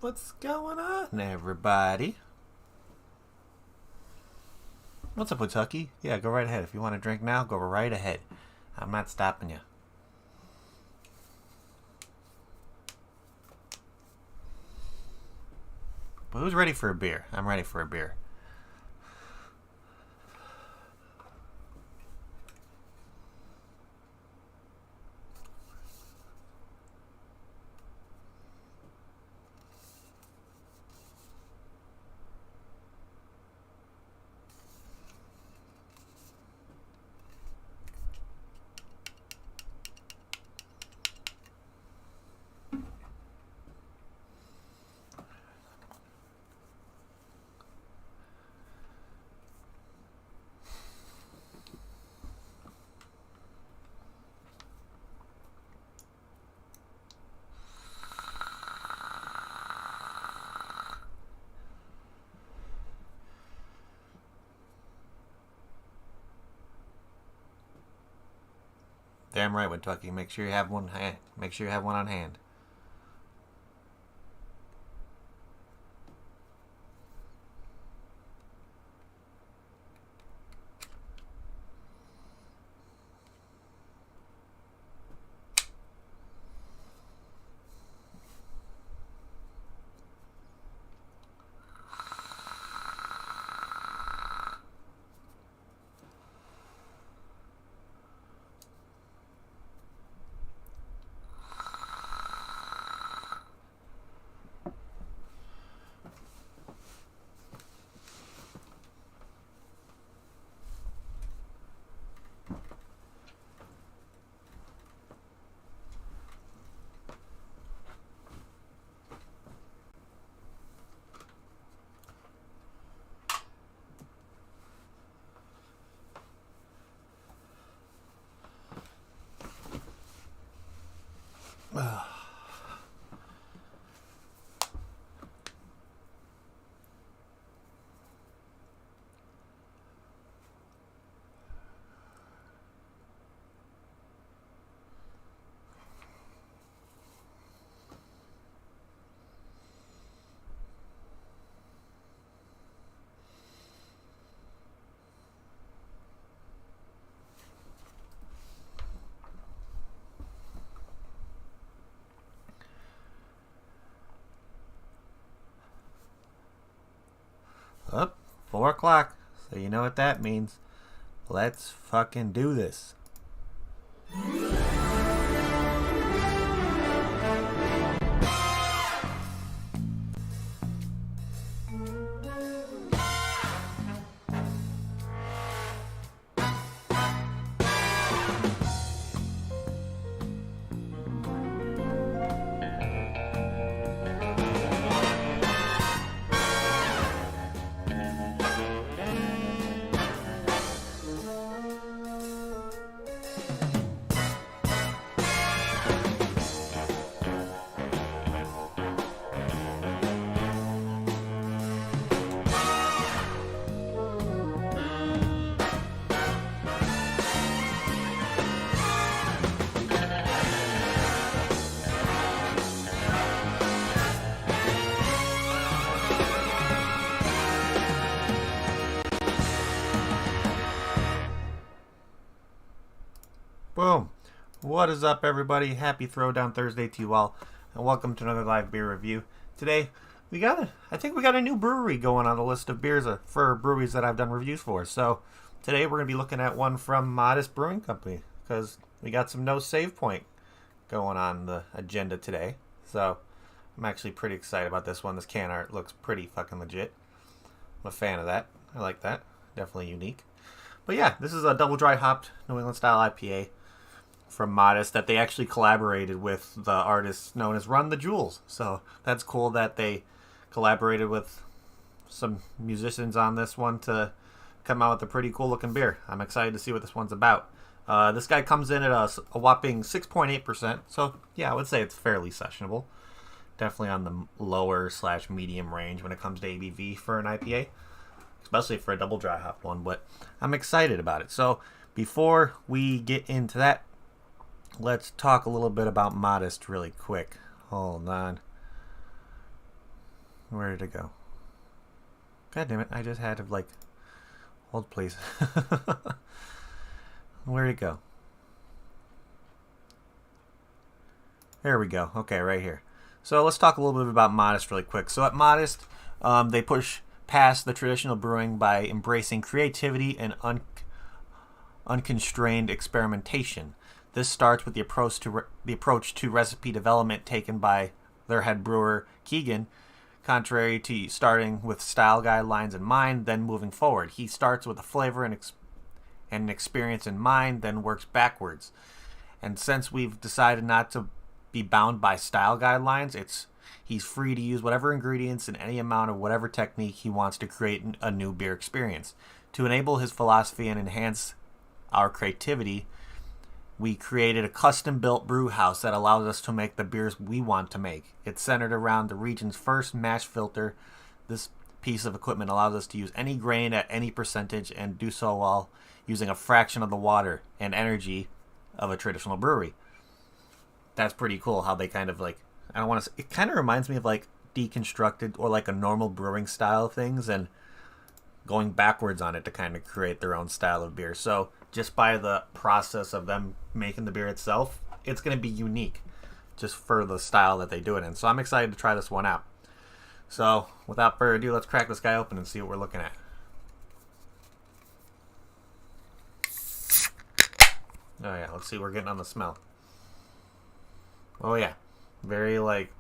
What's going on, everybody? What's up, Kentucky? Yeah, go right ahead. If you want to drink now, go right ahead. I'm not stopping you. But who's ready for a beer? I'm ready for a beer. Damn right, Kentucky. Make sure you have one. Make sure you have one on hand. Up, 4 o'clock. So you know what that means. Let's fucking do this. Boom. What is up, everybody? Happy Throwdown Thursday to you all, and welcome to another live beer review. Today, I think we got a new brewery going on the list of beers for breweries that I've done reviews for. So today we're going to be looking at one from Modist Brewing Company, because we got some no save point going on the agenda today. So I'm actually pretty excited about this one. This can art looks pretty fucking legit. I'm a fan of that. I like that. Definitely unique. But yeah, this is a double dry hopped New England style IPA from Modist that they actually collaborated with the artist known as Run the Jewels. So that's cool that they collaborated with some musicians on this one to come out with a pretty cool looking beer. I'm excited to see what this one's about. This guy comes in at a whopping 6.8%. So yeah, I would say it's fairly sessionable. Definitely on the lower / medium range when it comes to ABV for an IPA, especially for a double dry hop one. But I'm excited about it. So before we get into that, let's talk a little bit about Modist really quick. Hold on. Where did it go? God damn it, I just had to, like... Hold, please. Where did it go? There we go. Okay, right here. So let's talk a little bit about Modist really quick. So at Modist, they push past the traditional brewing by embracing creativity and unconstrained experimentation. This starts with the approach to recipe development taken by their head brewer, Keegan, contrary to starting with style guidelines in mind, then moving forward. He starts with a flavor and an experience in mind, then works backwards. And since we've decided not to be bound by style guidelines, he's free to use whatever ingredients and any amount of whatever technique he wants to create a new beer experience. To enable his philosophy and enhance our creativity, we created a custom-built brew house that allows us to make the beers we want to make. It's centered around the region's first mash filter. This piece of equipment allows us to use any grain at any percentage and do so while using a fraction of the water and energy of a traditional brewery. That's pretty cool how they kind of like, I don't want to, it kind of reminds me of like deconstructed or like a normal brewing style things and going backwards on it to kind of create their own style of beer. So just by the process of them making the beer itself, it's going to be unique just for the style that they do it in. So I'm excited to try this one out. So without further ado, let's crack this guy open and see what we're looking at. Oh yeah, let's see what we're getting on the smell. Oh yeah, very like,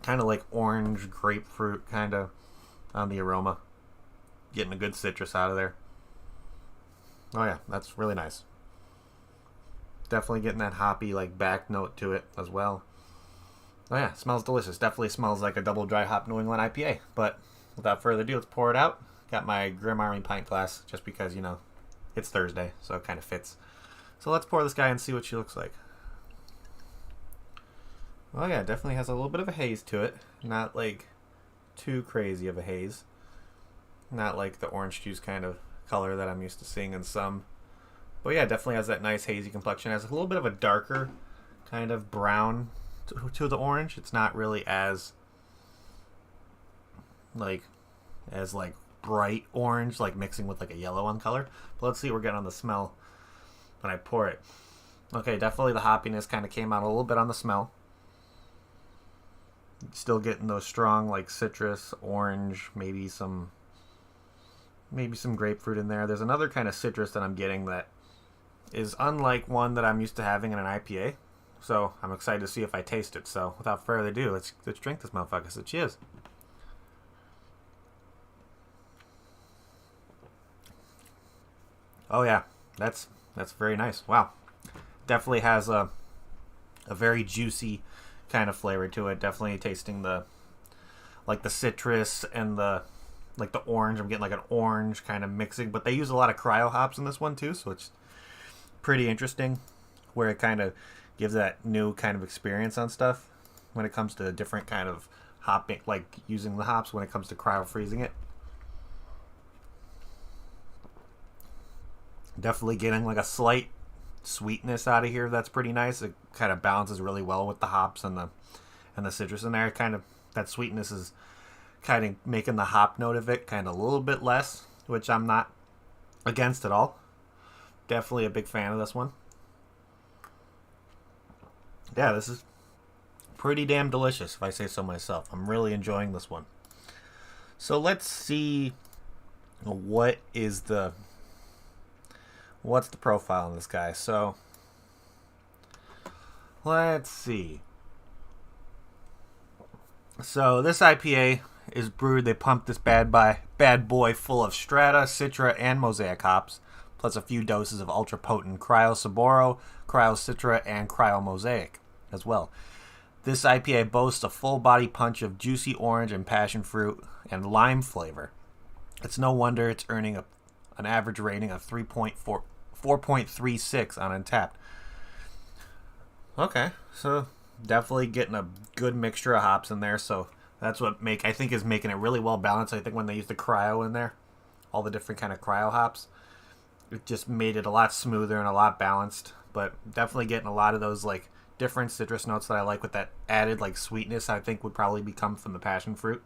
kind of like orange grapefruit kind of on the aroma. Getting a good citrus out of there. Oh yeah, that's really nice. Definitely getting that hoppy like back note to it as well. Oh yeah, smells delicious. Definitely smells like a double dry hop New England IPA. But without further ado, let's pour it out. Got my Grim Army pint glass just because, you know, it's Thursday, so it kind of fits. So let's pour this guy and see what she looks like. Oh yeah, definitely has a little bit of a haze to it. Not like too crazy of a haze. Not like the orange juice kind of color that I'm used to seeing in some. But yeah, definitely has that nice hazy complexion. It has a little bit of a darker kind of brown to the orange. It's not really as like bright orange, like mixing with like a yellow on color. But let's see what we're getting on the smell when I pour it. Okay, definitely the hoppiness kind of came out a little bit on the smell. Still getting those strong like citrus, orange, maybe some grapefruit in there. There's another kind of citrus that I'm getting that is unlike one that I'm used to having in an IPA. So I'm excited to see if I taste it. So without further ado, let's drink this motherfucker. So cheers. Oh yeah, that's very nice. Wow, definitely has a very juicy kind of flavor to it. Definitely tasting the citrus and the orange. I'm getting like an orange kind of mixing, but they use a lot of cryo hops in this one too, so it's pretty interesting where it kind of gives that new kind of experience on stuff when it comes to different kind of hopping, like using the hops when it comes to cryo freezing it. Definitely getting like a slight sweetness out of here. That's pretty nice. It kind of balances really well with the hops and the citrus in there. Kind of that sweetness is kind of making the hop note of it kind of a little bit less, which I'm not against at all. Definitely a big fan of this one. Yeah, this is pretty damn delicious, if I say so myself. I'm really enjoying this one. So let's see what's the profile on this guy. So let's see. So this IPA is brewed. They pumped this bad boy full of Strata, Citra, and Mosaic hops, plus a few doses of ultra potent Cryo Saboro, Cryo Citra, and Cryo Mosaic as well. This IPA boasts a full body punch of juicy orange and passion fruit and lime flavor. It's no wonder it's earning an average rating of 4.36 on Untapped. Okay, so definitely getting a good mixture of hops in there. So that's what I think is making it really well balanced. I think when they use the cryo in there, all the different kind of cryo hops, it just made it a lot smoother and a lot balanced. But definitely getting a lot of those like different citrus notes that I like with that added like sweetness, I think would probably come from the passion fruit.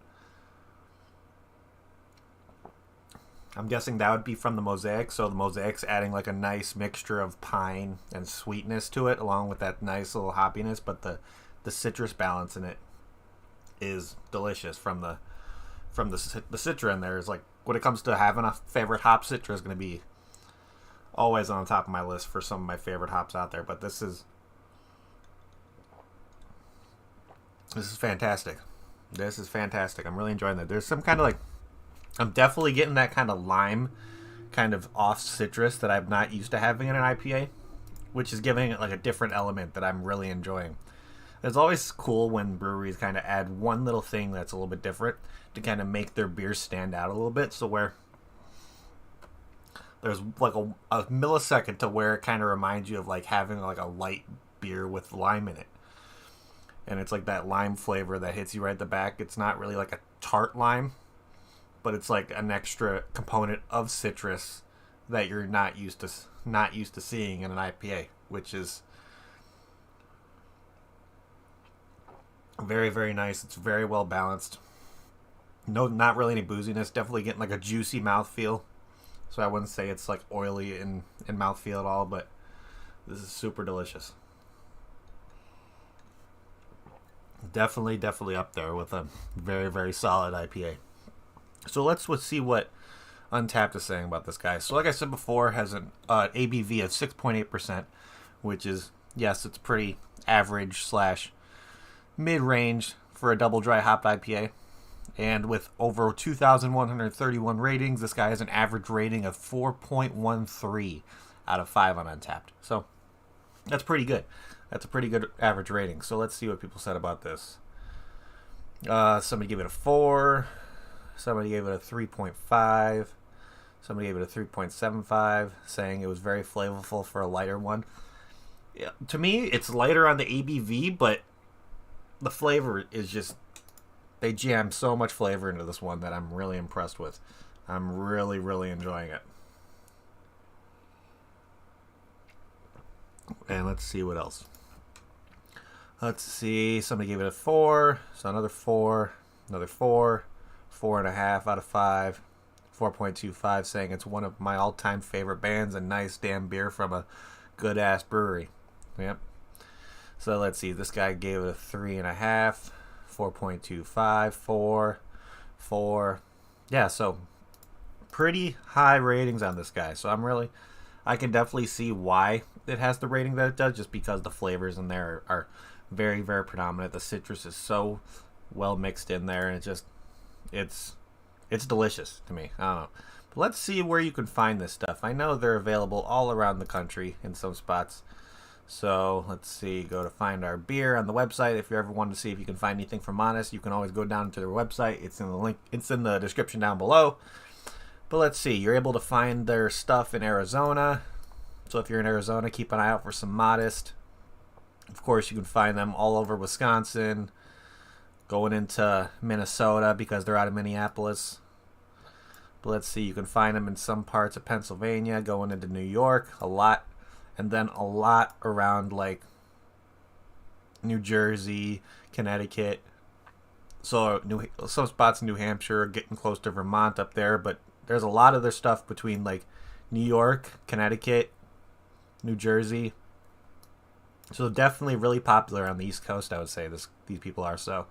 I'm guessing that would be from the mosaic, so the mosaic's adding like a nice mixture of pine and sweetness to it, along with that nice little hoppiness, but the citrus balance in it is delicious from the citra in there. Is like, when it comes to having a favorite hop, citra is going to be always on the top of my list for some of my favorite hops out there, but this is fantastic. This is fantastic. I'm really enjoying that. There's some kind of like, I'm definitely getting that kind of lime, kind of off citrus that I'm not used to having in an IPA, which is giving it like a different element that I'm really enjoying. It's always cool when breweries kind of add one little thing that's a little bit different to kind of make their beers stand out a little bit. So where there's like a millisecond to where it kind of reminds you of like having like a light beer with lime in it. And it's like that lime flavor that hits you right at the back. It's not really like a tart lime, but it's like an extra component of citrus that you're not used to seeing in an IPA, which is very, very nice. It's very well balanced. No, not really any booziness. Definitely getting like a juicy mouthfeel. So I wouldn't say it's like oily in mouthfeel at all, but this is super delicious. Definitely up there with a very, very solid IPA. So let's see what Untapped is saying about this guy. So like I said before, has an ABV of 6.8%, which is, yes, it's pretty average / mid-range for a double dry hop IPA. And with over 2,131 ratings, this guy has an average rating of 4.13 out of 5 on Untapped. So that's pretty good. That's a pretty good average rating. So let's see what people said about this. Somebody gave it a 4. Somebody gave it a 3.5. Somebody gave it a 3.75, saying it was very flavorful for a lighter one. Yeah, to me, it's lighter on the ABV, but the flavor is just... They jam so much flavor into this one that I'm really impressed with. I'm really, really enjoying it. And let's see what else. Let's see. Somebody gave it a 4. So another 4. Another 4. 4.5 out of 5. 4.25, saying it's one of my all-time favorite bands. A nice damn beer from a good-ass brewery. Yep. So let's see. This guy gave it a 3.5. 4.25. 4. Yeah, so pretty high ratings on this guy. So I can definitely see why it has the rating that it does, just because the flavors in there are very, very predominant. The citrus is so well mixed in there, and it's delicious to me. I don't know. But let's see where you can find this stuff. I know they're available all around the country in some spots. So let's see. Go to Find Our Beer on the website. If you ever want to see if you can find anything from Modist, you can always go down to their website. It's in the link. It's in the description down below. But let's see. You're able to find their stuff in Arizona. So if you're in Arizona, keep an eye out for some Modist. Of course, you can find them all over Wisconsin, going into Minnesota because they're out of Minneapolis. But let's see, you can find them in some parts of Pennsylvania, going into New York a lot, and then a lot around like New Jersey, Connecticut. So some spots in New Hampshire, getting close to Vermont up there, but there's a lot of their stuff between like New York, Connecticut, New Jersey. So definitely really popular on the East Coast, I would say these people are. So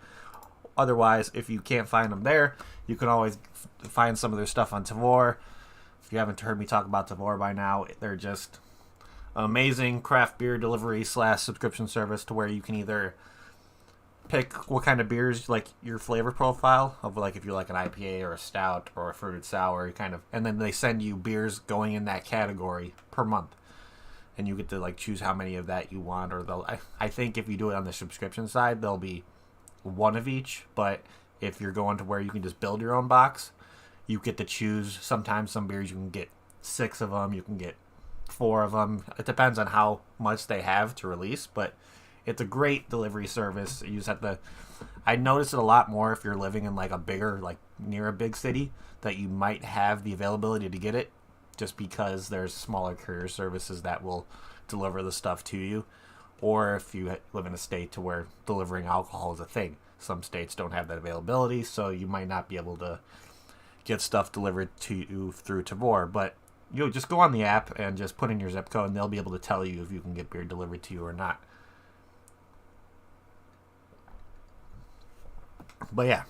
otherwise, if you can't find them there, you can always find some of their stuff on Tavour. If you haven't heard me talk about Tavour by now, they're just an amazing craft beer delivery / subscription service to where you can either pick what kind of beers, like your flavor profile of like if you like an IPA or a stout or a fruited sour, and then they send you beers going in that category per month. And you get to like choose how many of that you want, or I think if you do it on the subscription side, there'll be one of each. But if you're going to where you can just build your own box, you get to choose. Sometimes some beers you can get 6 of them, you can get 4 of them. It depends on how much they have to release, but it's a great delivery service. You just have to. I notice it a lot more if you're living in like a bigger, like near a big city, that you might have the availability to get it, just because there's smaller courier services that will deliver the stuff to you. or if you live in a state to where delivering alcohol is a thing. Some states don't have that availability, so you might not be able to get stuff delivered to you through Tavor. But you'll just go on the app and just put in your zip code, and they'll be able to tell you if you can get beer delivered to you or not. But yeah,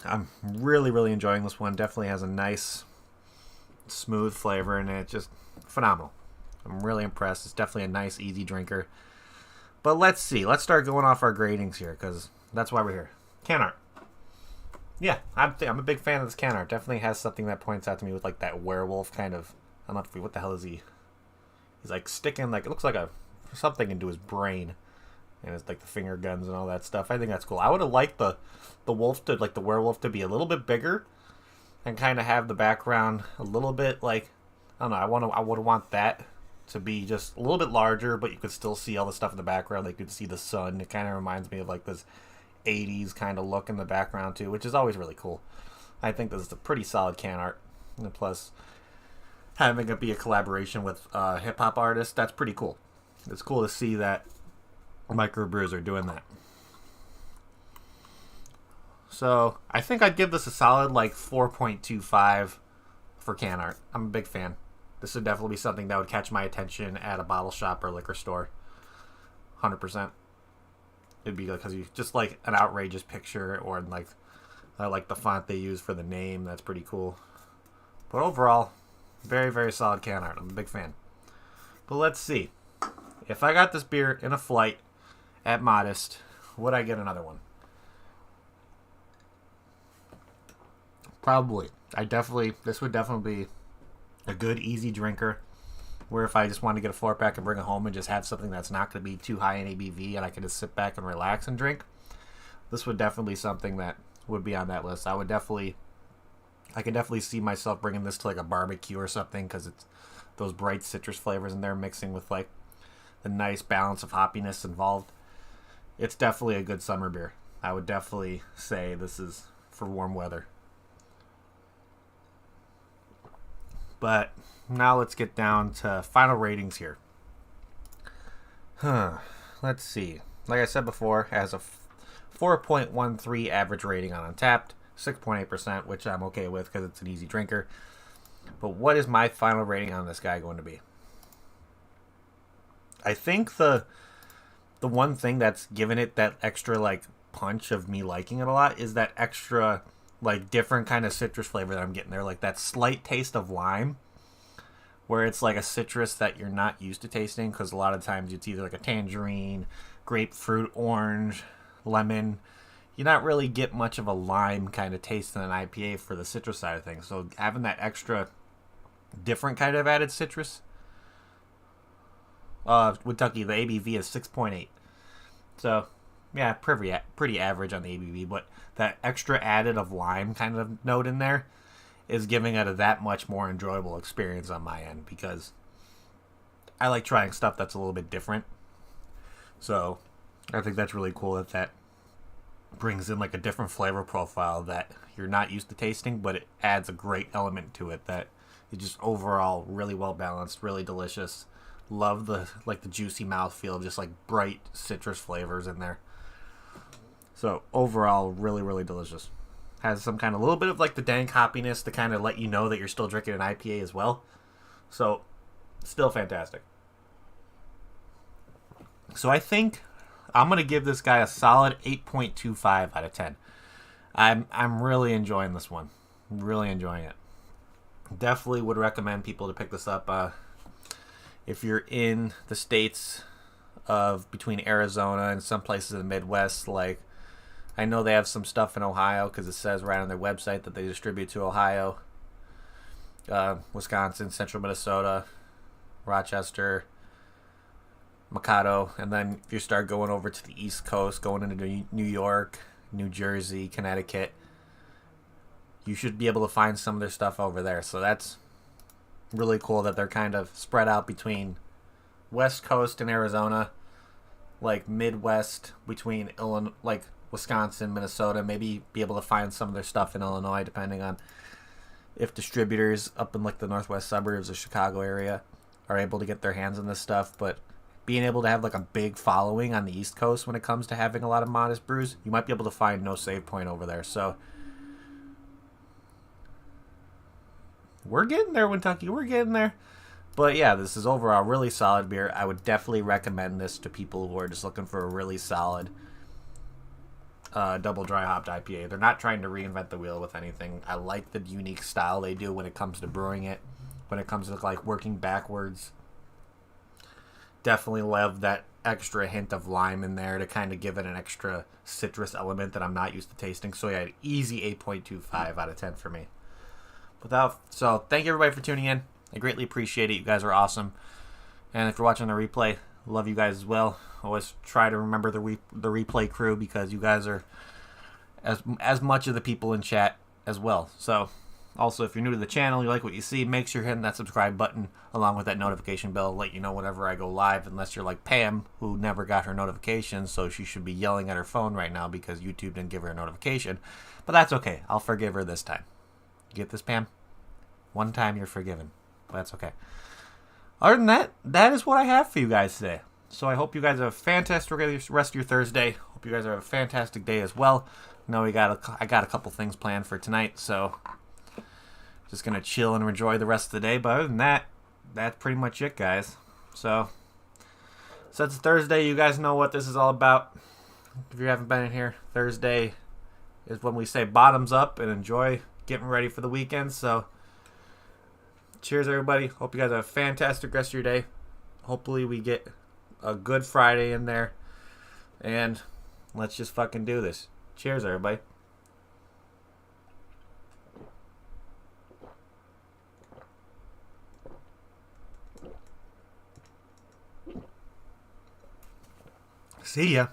I'm really, really enjoying this one. Definitely has a nice, smooth flavor, and it's just phenomenal. I'm really impressed. It's definitely a nice, easy drinker. But let's see. Let's start going off our gradings here, because that's why we're here. Can art. Yeah, I'm a big fan of this can art. Definitely has something that points out to me with like that werewolf kind of. I don't know what the hell is he. He's like sticking like it looks like something into his brain, and it's like the finger guns and all that stuff. I think that's cool. I would have liked the werewolf to be a little bit bigger, and kind of have the background a little bit like I don't know. I would want that to be just a little bit larger, but you could still see all the stuff in the background. Like you could see the sun. It kind of reminds me of like this 80s kind of look in the background too, which is always really cool. I think this is a pretty solid can art, and plus having it be a collaboration with hip hop artists, that's pretty cool. It's cool to see that microbrewers are doing that. So I think I'd give this a solid like 4.25 for can art. I'm a big fan. This would definitely be something that would catch my attention at a bottle shop or liquor store. 100%. It'd be because you just like an outrageous picture, or like I like the font they use for the name. That's pretty cool. But overall, very, very solid can art. I'm a big fan. But let's see. If I got this beer in a flight at Modist, would I get another one? Probably. This would definitely be a good, easy drinker. Where if I just want to get a 4-pack and bring it home and just have something that's not going to be too high in ABV and I can just sit back and relax and drink, this would definitely be something that would be on that list. I could definitely see myself bringing this to like a barbecue or something, because it's those bright citrus flavors in there mixing with like the nice balance of hoppiness involved. It's definitely a good summer beer. I would definitely say this is for warm weather. But now let's get down to final ratings here. Let's see. Like I said before, it has a 4.13 average rating on Untappd, 6.8%, which I'm okay with because it's an easy drinker. But what is my final rating on this guy going to be? I think the one thing that's given it that extra like punch of me liking it a lot is that extra like different kind of citrus flavor that I'm getting there, like that slight taste of lime, where it's like a citrus that you're not used to tasting, because a lot of times it's either like a tangerine, grapefruit, orange, lemon. You not really get much of a lime kind of taste in an IPA for the citrus side of things. So having that extra different kind of added citrus, Kentucky, the ABV is 6.8. So yeah, pretty average on the ABV, but that extra added of lime kind of note in there is giving it a that much more enjoyable experience on my end, because I like trying stuff that's a little bit different. So I think that's really cool that brings in like a different flavor profile that you're not used to tasting, but it adds a great element to it that is just overall really well balanced, really delicious. Love the juicy mouthfeel, just like bright citrus flavors in there. So overall, really, really delicious. Has some kind of little bit of like the dank hoppiness to kind of let you know that you're still drinking an IPA as well. So still fantastic. So I think I'm going to give this guy a solid 8.25 out of 10. I'm really enjoying this one. Really enjoying it. Definitely would recommend people to pick this up. If you're in the states of between Arizona and some places in the Midwest, like I know they have some stuff in Ohio, because it says right on their website that they distribute to Ohio, Wisconsin, central Minnesota, Rochester, Mikado, and then if you start going over to the East Coast, going into New York, New Jersey, Connecticut, you should be able to find some of their stuff over there. So that's really cool that they're kind of spread out between West Coast and Arizona, like Midwest between Illinois, like Wisconsin, Minnesota, maybe be able to find some of their stuff in Illinois, depending on if distributors up in like the northwest suburbs of Chicago area are able to get their hands on this stuff. But being able to have like a big following on the East Coast when it comes to having a lot of Modist brews, you might be able to find No Save Point over there. So we're getting there, Kentucky. We're getting there. But yeah, this is overall really solid beer. I would definitely recommend this to people who are just looking for a really solid double dry hopped IPA. They're not trying to reinvent the wheel with anything. I like the unique style they do when it comes to brewing it, when it comes to like working backwards. Definitely love that extra hint of lime in there to kind of give it an extra citrus element that I'm not used to tasting. So yeah, easy 8.25 out of 10 for me. So thank you everybody for tuning in. I greatly appreciate it. You guys are awesome. And if you're watching the replay, love you guys as well. Always try to remember the replay crew, because you guys are as much of the people in chat as well. So also, if you're new to the channel, you like what you see, make sure you're hitting that subscribe button along with that notification bell to let you know whenever I go live, unless you're like Pam, who never got her notifications, so she should be yelling at her phone right now because YouTube didn't give her a notification. But that's okay. I'll forgive her this time. You get this, Pam? One time you're forgiven. But that's okay. Other than that, that is what I have for you guys today. So I hope you guys have a fantastic rest of your Thursday. Hope you guys have a fantastic day as well. I know I got a couple things planned for tonight, so just going to chill and enjoy the rest of the day. But other than that, that's pretty much it, guys. So it's Thursday. You guys know what this is all about. If you haven't been in here, Thursday is when we say bottoms up and enjoy getting ready for the weekend. So cheers, everybody. Hope you guys have a fantastic rest of your day. Hopefully we get a good Friday in there. And let's just fucking do this. Cheers, everybody. See ya.